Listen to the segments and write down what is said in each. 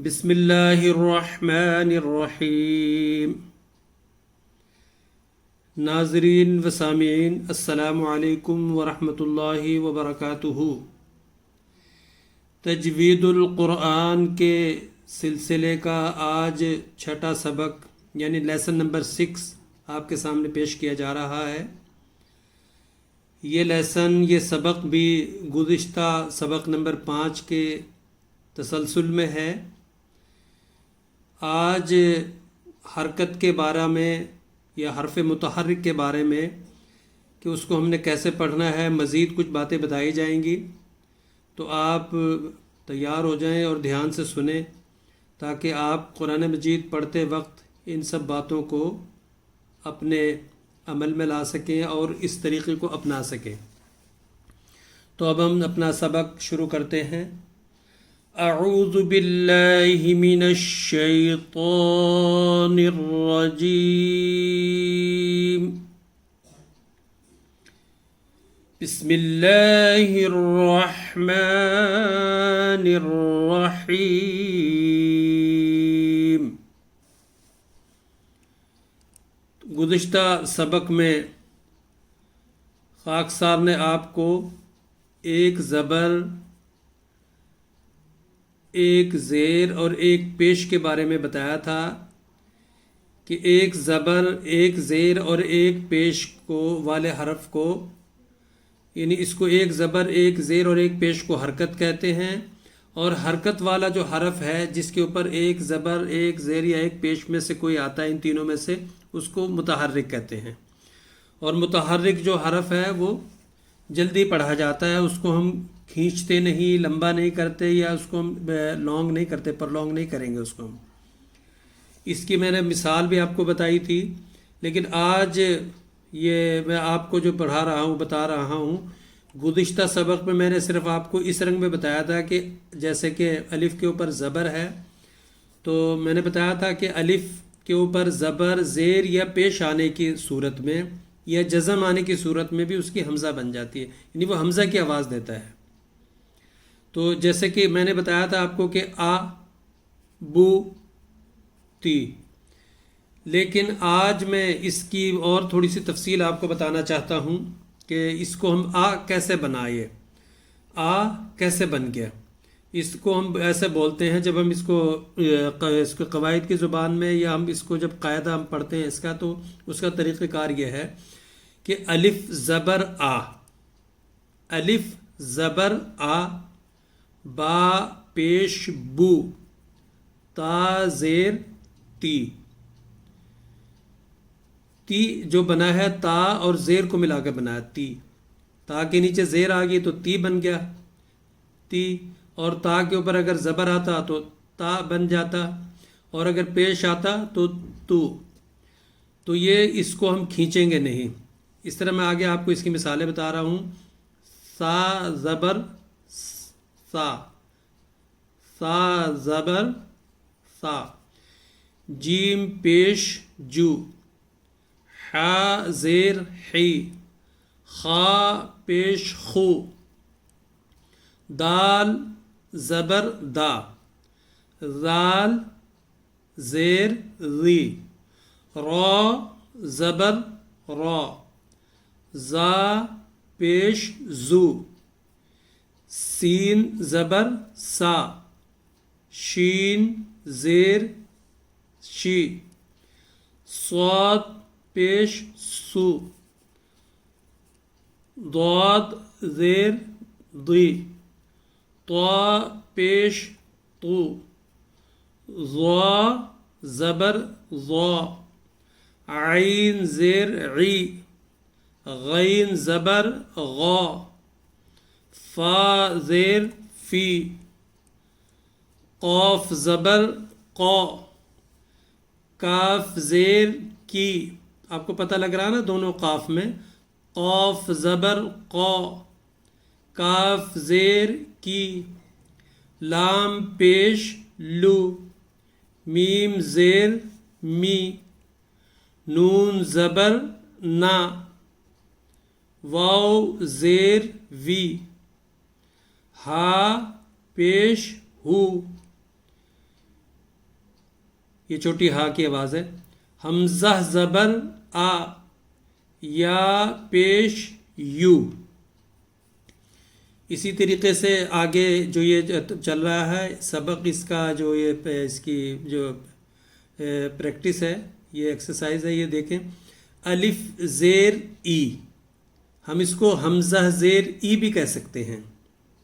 بسم اللہ الرحمن الرحیم۔ ناظرین و سامعین، السلام علیکم ورحمۃ اللہ وبرکاتہ۔ تجوید القرآن کے سلسلے کا آج چھٹا سبق یعنی لیسن نمبر 6 آپ کے سامنے پیش کیا جا رہا ہے۔ یہ سبق بھی گزشتہ سبق نمبر 5 کے تسلسل میں ہے۔ آج حرکت کے بارے میں یا حرف متحرک کے بارے میں کہ اس کو ہم نے کیسے پڑھنا ہے مزید کچھ باتیں بتائی جائیں گی، تو آپ تیار ہو جائیں اور دھیان سے سنیں تاکہ آپ قرآن مجید پڑھتے وقت ان سب باتوں کو اپنے عمل میں لا سکیں اور اس طریقے کو اپنا سکیں۔ تو اب ہم اپنا سبق شروع کرتے ہیں۔ اعوذ باللہ من الشیطان الرجیم، بسم اللہ الرحمن الرحیم۔ گزشتہ سبق میں خاکسار نے آپ کو ایک زبر، ایک زیر اور ایک پیش کے بارے میں بتایا تھا کہ ایک زبر، ایک زیر اور ایک پیش کو والے حرف کو، یعنی اس کو ایک زبر، ایک زیر اور ایک پیش کو حرکت کہتے ہیں، اور حرکت والا جو حرف ہے جس کے اوپر ایک زبر، ایک زیر یا ایک پیش میں سے کوئی آتا ہے، ان تینوں میں سے، اس کو متحرک کہتے ہیں۔ اور متحرک جو حرف ہے وہ جلدی پڑھا جاتا ہے، اس کو ہم کھینچتے نہیں، لمبا نہیں کرتے، یا اس کو ہم لانگ نہیں کرتے، پر لانگ نہیں کریں گے اس کو ہم۔ اس کی میں نے مثال بھی آپ کو بتائی تھی، لیکن آج یہ میں آپ کو جو پڑھا رہا ہوں، بتا رہا ہوں، گزشتہ سبق میں میں نے صرف آپ کو اس رنگ میں بتایا تھا کہ جیسے کہ الف کے اوپر زبر ہے، تو میں نے بتایا تھا کہ الف کے اوپر زبر، زیر یا پیش آنے کی صورت میں یا جزم آنے کی صورت میں بھی اس کی حمزہ بن جاتی ہے، یعنی وہ حمزہ کی آواز دیتا ہے۔ تو جیسے کہ میں نے بتایا تھا آپ کو کہ آ، بو، تی، لیکن آج میں اس کی اور تھوڑی سی تفصیل آپ کو بتانا چاہتا ہوں کہ اس کو ہم آ کیسے بنائے، آ کیسے بن گیا۔ اس کو ہم ایسے بولتے ہیں جب ہم اس کو قواعد کی زبان میں، یا ہم اس کو جب قاعدہ ہم پڑھتے ہیں اس کا، تو اس کا طریقہ کار یہ ہے کہ الف زبر آ، الف زبر آ، با پیش بو، تا زیر تی۔ تی جو بنا ہے تا اور زیر کو ملا کے بنا ہے تی، تا کے نیچے زیر آ گئی تو تی بن گیا تی، اور تا کے اوپر اگر زبر آتا تو تا بن جاتا، اور اگر پیش آتا تو یہ اس کو ہم کھینچیں گے نہیں۔ اس طرح میں آگے آپ کو اس کی مثالیں بتا رہا ہوں۔ سا زبر سا، سا زبر سا، جیم پیش جو، حا زیر حی، خا پیش خو، دال زبر دا، زال زیر ری، را زبر را، زا پیش زو، سین زبر سا، شین زیر شی، صاد پیش سو، ضاد زیر ضی، طا پیش طو، ظا زبر ظا، عین زیر عی، غین زبر غا، فا زیر فی، قاف زبر قا، کاف زیر کی۔ آپ کو پتہ لگ رہا نا دونوں قاف میں، قاف زبر قا، کاف زیر کی، لام پیش لو، میم زیر می، نون زبر نا، واو زیر وی، ہا پیش ہو، یہ چھوٹی ہا کی آواز ہے. حمزہ زبر آ، یا پیش یو. اسی طریقے سے آگے جو یہ چل رہا ہے سبق، اس کا جو یہ اس کی جو پریکٹس ہے، یہ ایکسرسائز ہے، یہ دیکھیں. الف زیر ای، ہم اس کو حمزہ زیر ای بھی کہہ سکتے ہیں،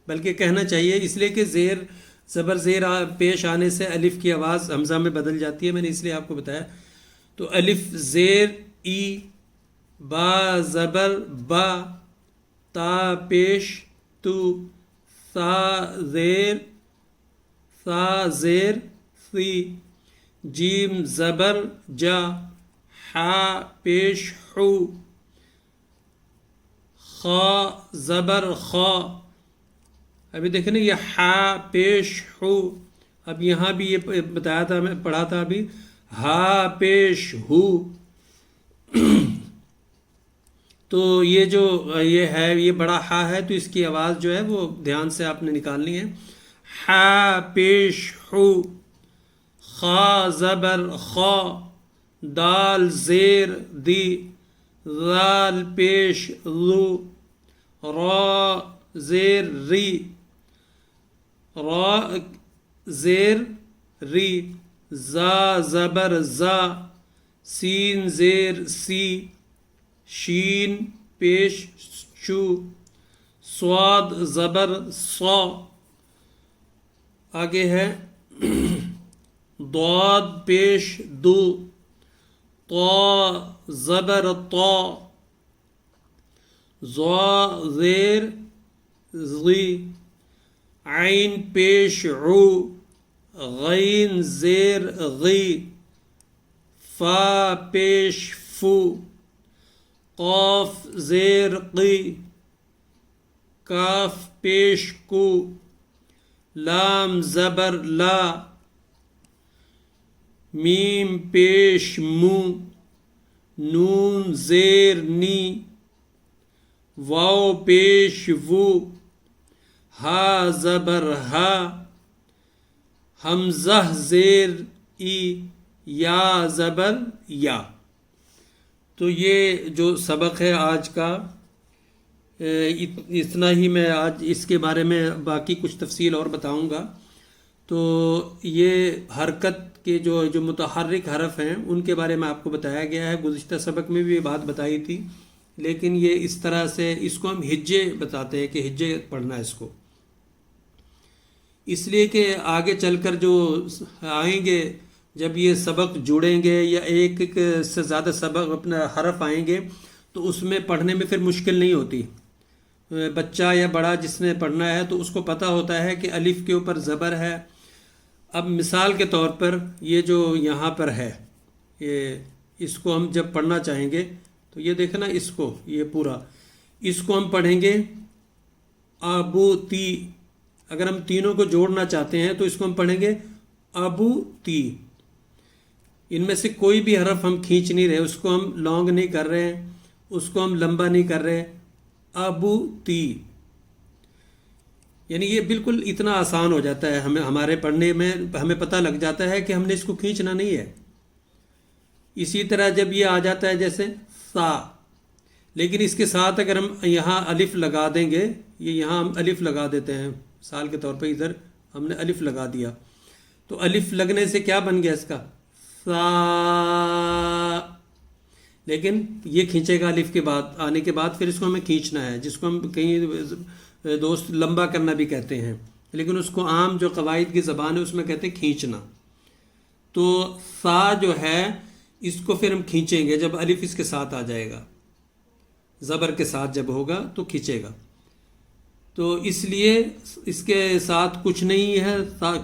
بلکہ کہنا چاہیے اس لیے کہ زیر زبر زیر پیش آنے سے الف کی آواز حمزہ میں بدل جاتی ہے، میں نے اس لیے آپ کو بتایا. تو الف زیر ای، با زبر با، تا پیش تو، ثا زیر ثی، جیم زبر جا، حا پیش حو، خا زبر خا. ابھی دیکھیں نا یہ حا پیش حو. اب یہاں بھی یہ بتایا تھا، میں پڑھا تھا ابھی، ہا پیش ہو. تو یہ جو یہ ہے، یہ بڑا ہا ہے، تو اس کی آواز جو ہے وہ دھیان سے آپ نے نکالنی ہے. ہا پیش ہو، خا زبر خا، دال زیر دی، ذال پیش ذو، را زیر ری، را زیر ری، زا زبر زا، سین زیر سی، شین پیش شو، صاد زبر صا. آگے ہے ضاد پیش دو، طا زبر طا، ظا زیر ضی، عین پیش عو، غین زیر غی، فا پیش فو، قاف زیر قی، کاف پیش کو، لام زبر لا، میم پیش مو، نون زیر نی، واو پیش وو، ہا زبر ہا، حمزہ زیر ای، یا زبر یا. تو یہ جو سبق ہے آج کا، اتنا ہی. میں آج اس کے بارے میں باقی کچھ تفصیل اور بتاؤں گا. تو یہ حرکت کے جو متحرک حرف ہیں ان کے بارے میں آپ کو بتایا گیا ہے. گزشتہ سبق میں بھی یہ بات بتائی تھی، لیکن یہ اس طرح سے اس کو ہم ہجے بتاتے ہیں کہ ہجے پڑھنا ہے اس کو، اس لیے کہ آگے چل کر جو آئیں گے، جب یہ سبق جڑیں گے یا ایک ایک سے زیادہ سبق اپنا حرف آئیں گے تو اس میں پڑھنے میں پھر مشکل نہیں ہوتی. بچہ یا بڑا جس نے پڑھنا ہے تو اس کو پتہ ہوتا ہے کہ الف کے اوپر زبر ہے. اب مثال کے طور پر یہ جو یہاں پر ہے، اس کو ہم جب پڑھنا چاہیں گے تو یہ دیکھنا، اس کو یہ پورا اس کو ہم پڑھیں گے ابو تی. اگر ہم تینوں کو جوڑنا چاہتے ہیں تو اس کو ہم پڑھیں گے ابو تی. ان میں سے کوئی بھی حرف ہم کھینچ نہیں رہے، اس کو ہم لانگ نہیں کر رہے، اس کو ہم لمبا نہیں کر رہے. ابو تی، یعنی یہ بالکل اتنا آسان ہو جاتا ہے ہمارے پڑھنے میں، ہمیں پتہ لگ جاتا ہے کہ ہم نے اس کو کھینچنا نہیں ہے. اسی طرح جب یہ آ جاتا ہے جیسے سا، لیکن اس کے ساتھ اگر ہم یہاں الف لگا دیں گے، یہ یہاں ہم الف لگا دیتے ہیں مثال کے طور پہ، ادھر ہم نے الف لگا دیا، تو الف لگنے سے کیا بن گیا اس کا سا. لیکن یہ کھینچے گا الف کے بعد آنے کے بعد، پھر اس کو ہمیں کھینچنا ہے، جس کو ہم کہیں دوست لمبا کرنا بھی کہتے ہیں، لیکن اس کو عام جو قواعد کی زبان ہے اس میں کہتے ہیں کھینچنا. تو سا جو ہے اس کو پھر ہم کھینچیں گے جب الف اس کے ساتھ آ جائے گا، زبر کے ساتھ جب ہوگا تو کھینچے گا. تو اس لیے اس کے ساتھ کچھ نہیں ہے،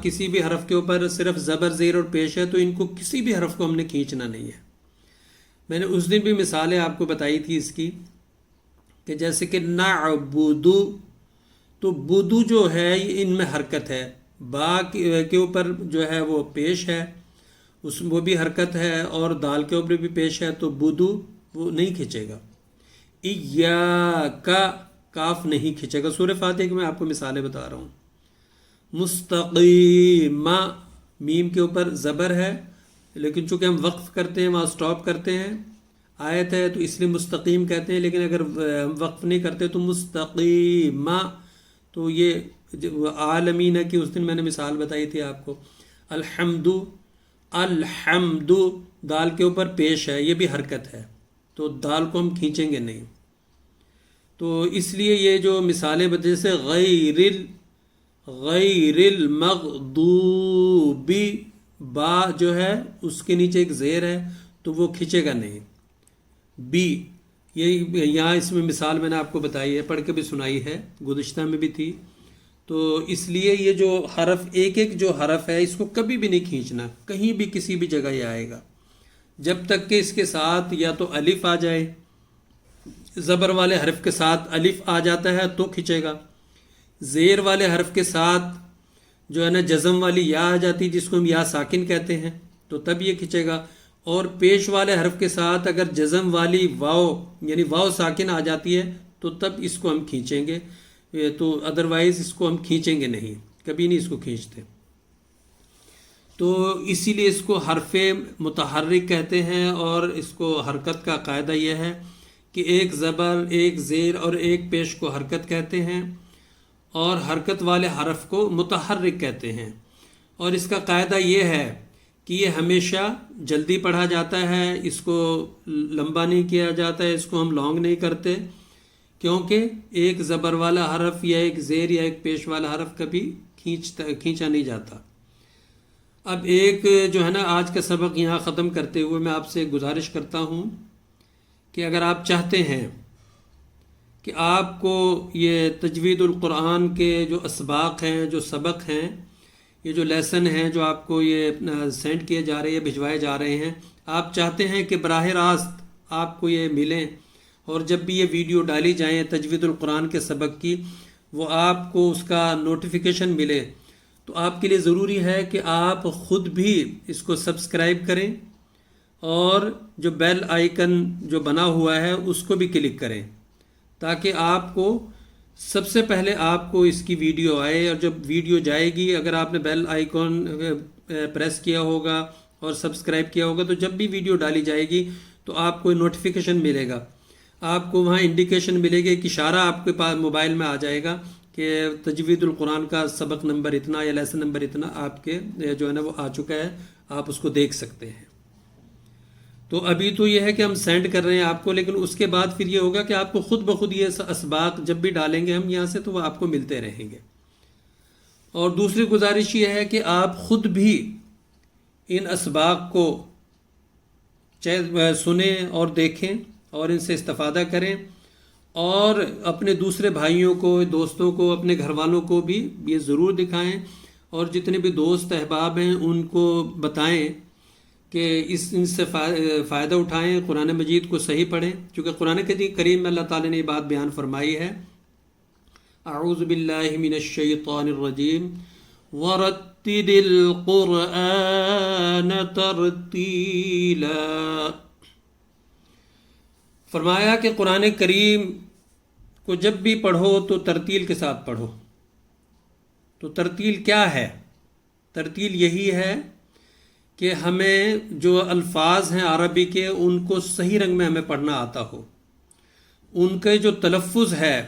کسی بھی حرف کے اوپر صرف زبر زیر اور پیش ہے، تو ان کو کسی بھی حرف کو ہم نے کھینچنا نہیں ہے. میں نے اس دن بھی مثالیں آپ کو بتائی تھی اس کی، کہ جیسے کہ نعبدو، تو بدو جو ہے یہ ان میں حرکت ہے، با کے اوپر جو ہے وہ پیش ہے، وہ بھی حرکت ہے، اور دال کے اوپر بھی پیش ہے، تو بدو وہ نہیں کھینچے گا. ایاکا، کاف نہیں کھینچے گا. سورہ فاتحہ کی میں آپ کو مثالیں بتا رہا ہوں. مستقیمہ، میم کے اوپر زبر ہے لیکن چونکہ ہم وقف کرتے ہیں وہاں سٹاپ کرتے ہیں، آیت ہے تو اس لیے مستقیم کہتے ہیں، لیکن اگر ہم وقف نہیں کرتے تو مستقیمہ، تو یہ عالمین کی اس دن میں نے مثال بتائی تھی آپ کو، الحمد، الحمد دال کے اوپر پیش ہے، یہ بھی حرکت ہے، تو دال کو ہم کھینچیں گے نہیں. تو اس لیے یہ جو مثالیں جیسے غیر المغضوب، با جو ہے اس کے نیچے ایک زیر ہے تو وہ کھینچے گا نہیں. بی، یہ یہاں اس میں مثال میں نے آپ کو بتائی ہے، پڑھ کے بھی سنائی ہے، گزشتہ میں بھی تھی. تو اس لیے یہ جو حرف ایک ایک جو حرف ہے اس کو کبھی بھی نہیں کھینچنا، کہیں بھی کسی بھی جگہ یہ آئے گا جب تک کہ اس کے ساتھ یا تو الف آ جائے، زبر والے حرف کے ساتھ الف آ جاتا ہے تو کھینچے گا، زیر والے حرف کے ساتھ جو ہے نا جزم والی یا آ جاتی جس کو ہم یا ساکن کہتے ہیں تو تب یہ کھینچے گا، اور پیش والے حرف کے ساتھ اگر جزم والی واو یعنی واو ساکن آ جاتی ہے تو تب اس کو ہم کھینچیں گے، تو ادروائز اس کو ہم کھینچیں گے نہیں، کبھی نہیں اس کو کھینچتے. تو اسی لیے اس کو حرف متحرک کہتے ہیں، اور اس کو حرکت کا قاعدہ یہ ہے کہ ایک زبر، ایک زیر اور ایک پیش کو حرکت کہتے ہیں، اور حرکت والے حرف کو متحرک کہتے ہیں. اور اس کا قاعدہ یہ ہے کہ یہ ہمیشہ جلدی پڑھا جاتا ہے، اس کو لمبا نہیں کیا جاتا ہے، اس کو ہم لانگ نہیں کرتے، کیونکہ ایک زبر والا حرف یا ایک زیر یا ایک پیش والا حرف کبھی کھینچا نہیں جاتا. اب ایک جو ہے نا آج کا سبق یہاں ختم کرتے ہوئے میں آپ سے گزارش کرتا ہوں کہ اگر آپ چاہتے ہیں کہ آپ کو یہ تجوید القرآن کے جو اسباق ہیں، جو سبق ہیں، یہ جو لیسن ہیں جو آپ کو یہ سینڈ کیے جا رہے ہیں، بھجوائے جا رہے ہیں، آپ چاہتے ہیں کہ براہ راست آپ کو یہ ملیں، اور جب بھی یہ ویڈیو ڈالی جائیں تجوید القرآن کے سبق کی وہ آپ کو اس کا نوٹیفیکیشن ملے، تو آپ کے لیے ضروری ہے کہ آپ خود بھی اس کو سبسکرائب کریں، اور جو بیل آئیکن جو بنا ہوا ہے اس کو بھی کلک کریں، تاکہ آپ کو سب سے پہلے آپ کو اس کی ویڈیو آئے. اور جب ویڈیو جائے گی، اگر آپ نے بیل آئیکن پریس کیا ہوگا اور سبسکرائب کیا ہوگا، تو جب بھی ویڈیو ڈالی جائے گی تو آپ کو نوٹیفیکیشن ملے گا، آپ کو وہاں انڈیکیشن ملے گی، ایک اشارہ آپ کے پاس موبائل میں آ جائے گا کہ تجوید القرآن کا سبق نمبر اتنا یا لیسن نمبر اتنا آپ کے جو ہے نا وہ آ چکا ہے، آپ اس کو دیکھ سکتے ہیں. تو ابھی تو یہ ہے کہ ہم سینڈ کر رہے ہیں آپ کو، لیکن اس کے بعد پھر یہ ہوگا کہ آپ کو خود بخود یہ اسباق جب بھی ڈالیں گے ہم یہاں سے تو وہ آپ کو ملتے رہیں گے. اور دوسری گزارش یہ ہے کہ آپ خود بھی ان اسباق کو سنیں اور دیکھیں اور ان سے استفادہ کریں، اور اپنے دوسرے بھائیوں کو، دوستوں کو، اپنے گھر والوں کو بھی یہ ضرور دکھائیں، اور جتنے بھی دوست احباب ہیں ان کو بتائیں کہ ان سے فائدہ اٹھائیں، قرآن مجید کو صحیح پڑھیں، کیونکہ قرآن کریم میں اللہ تعالی نے یہ بات بیان فرمائی ہے، اعوذ باللہ من الشیطان الرجیم ورتل القرآن ترتیلا. فرمایا کہ قرآن کریم کو جب بھی پڑھو تو ترتیل کے ساتھ پڑھو. تو ترتیل کیا ہے؟ ترتیل یہی ہے کہ ہمیں جو الفاظ ہیں عربی کے ان کو صحیح رنگ میں ہمیں پڑھنا آتا ہو، ان کے جو تلفظ ہے،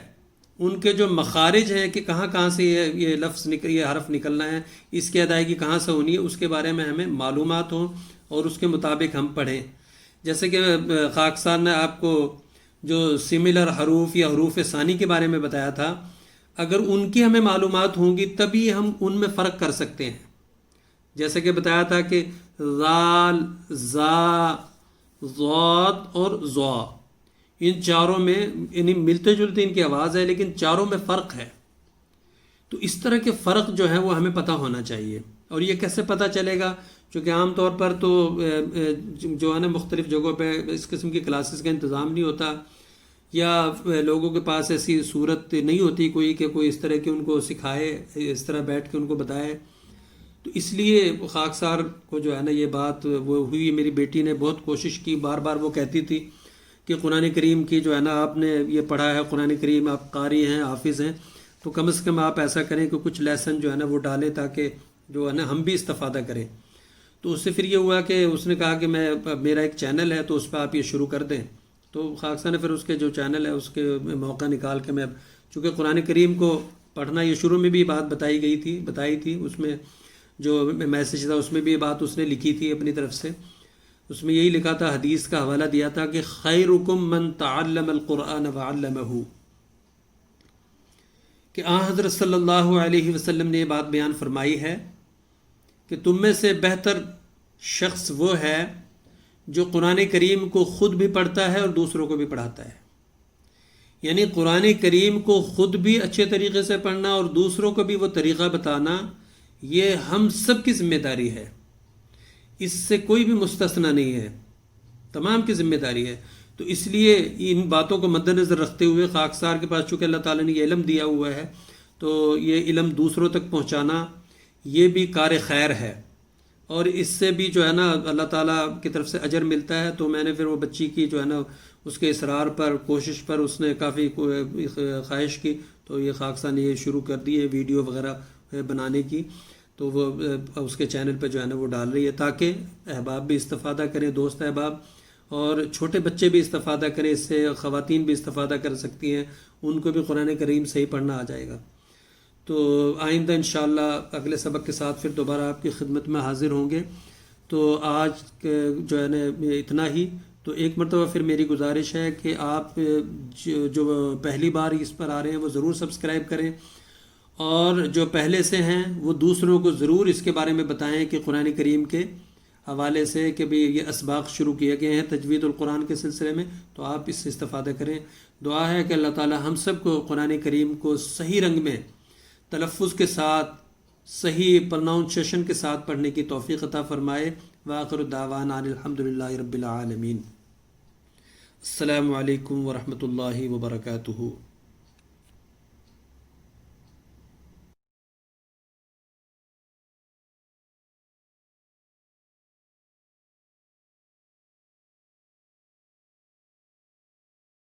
ان کے جو مخارج ہیں کہ کہاں کہاں سے یہ لفظ یہ حرف نکلنا ہے، اس کی ادائیگی کہاں سے ہونی ہے، اس کے بارے میں ہمیں معلومات ہوں اور اس کے مطابق ہم پڑھیں. جیسے کہ خاکسار نے آپ کو جو سملر حروف یا حروف ثانی کے بارے میں بتایا تھا، اگر ان کی ہمیں معلومات ہوں گی تبھی ہم ان میں فرق کر سکتے ہیں. جیسے کہ بتایا تھا کہ زال، زا، ضاد اور ضا، ان چاروں میں یعنی ملتے جلتے ان کی آواز ہے لیکن چاروں میں فرق ہے. تو اس طرح کے فرق جو ہے وہ ہمیں پتہ ہونا چاہیے. اور یہ کیسے پتہ چلے گا؟ چونکہ عام طور پر تو جو ہے نا مختلف جگہوں پہ اس قسم کی کلاسز کا انتظام نہیں ہوتا، یا لوگوں کے پاس ایسی صورت نہیں ہوتی کوئی کہ کوئی اس طرح کی ان کو سکھائے، اس طرح بیٹھ کے ان کو بتائے. تو اس لیے خاکسار کو جو ہے نا یہ بات وہ ہوئی، میری بیٹی نے بہت کوشش کی، بار بار وہ کہتی تھی کہ قرآن کریم کی جو ہے نا آپ نے یہ پڑھا ہے، قرآن کریم آپ قاری ہیں، حافظ ہیں، تو کم از کم آپ ایسا کریں کہ کچھ لیسن جو ہے نا وہ ڈالیں تاکہ جو ہے نا ہم بھی استفادہ کریں. تو اس سے پھر یہ ہوا کہ اس نے کہا کہ میرا ایک چینل ہے تو اس پہ آپ یہ شروع کر دیں. تو خاک صاحب نے پھر اس کے جو چینل ہے اس کے موقع نکال کے میں، چونکہ قرآن کریم کو پڑھنا، یہ شروع میں بھی بات بتائی تھی اس میں جو میسیج تھا، اس میں بھی یہ بات اس نے لکھی تھی اپنی طرف سے. اس میں یہی لکھا تھا، حدیث کا حوالہ دیا تھا کہ خیرکم من تعلم القرآن وعلمہ، کہ حضرت صلی اللہ علیہ وسلم نے یہ بات بیان فرمائی ہے کہ تم میں سے بہتر شخص وہ ہے جو قرآن کریم کو خود بھی پڑھتا ہے اور دوسروں کو بھی پڑھاتا ہے. یعنی قرآن کریم کو خود بھی اچھے طریقے سے پڑھنا اور دوسروں کو بھی وہ طریقہ بتانا، یہ ہم سب کی ذمہ داری ہے. اس سے کوئی بھی مستثنی نہیں ہے، تمام کی ذمہ داری ہے. تو اس لیے ان باتوں کو مد نظر رکھتے ہوئے خاکسار کے پاس چونکہ اللہ تعالیٰ نے یہ علم دیا ہوا ہے، تو یہ علم دوسروں تک پہنچانا یہ بھی کار خیر ہے، اور اس سے بھی جو ہے نا اللہ تعالیٰ کی طرف سے اجر ملتا ہے. تو میں نے پھر وہ بچی کی جو ہے نا اس کے اصرار پر، کوشش پر، اس نے کافی خواہش کی، تو یہ خاکسار نے یہ شروع کر دی ہے ویڈیو وغیرہ بنانے کی. تو وہ اس کے چینل پہ جو ہے نا وہ ڈال رہی ہے تاکہ احباب بھی استفادہ کریں، دوست احباب، اور چھوٹے بچے بھی استفادہ کریں اس سے، خواتین بھی استفادہ کر سکتی ہیں، ان کو بھی قرآن کریم صحیح پڑھنا آ جائے گا. تو آئندہ انشاءاللہ اگلے سبق کے ساتھ پھر دوبارہ آپ کی خدمت میں حاضر ہوں گے. تو آج جو ہے نا اتنا ہی. تو ایک مرتبہ پھر میری گزارش ہے کہ آپ جو پہلی بار اس پر آ رہے ہیں وہ ضرور سبسکرائب کریں، اور جو پہلے سے ہیں وہ دوسروں کو ضرور اس کے بارے میں بتائیں کہ قرآن کریم کے حوالے سے کہ بھی یہ اسباق شروع کیے گئے ہیں تجوید القرآن کے سلسلے میں، تو آپ اس سے استفادہ کریں. دعا ہے کہ اللہ تعالی ہم سب کو قرآن کریم کو صحیح رنگ میں، تلفظ کے ساتھ، صحیح پروننسیشن کے ساتھ پڑھنے کی توفیق عطا فرمائے. وآخر دعوانا الحمدللہ رب العالمین. السلام علیکم ورحمۃ اللہ وبرکاتہ.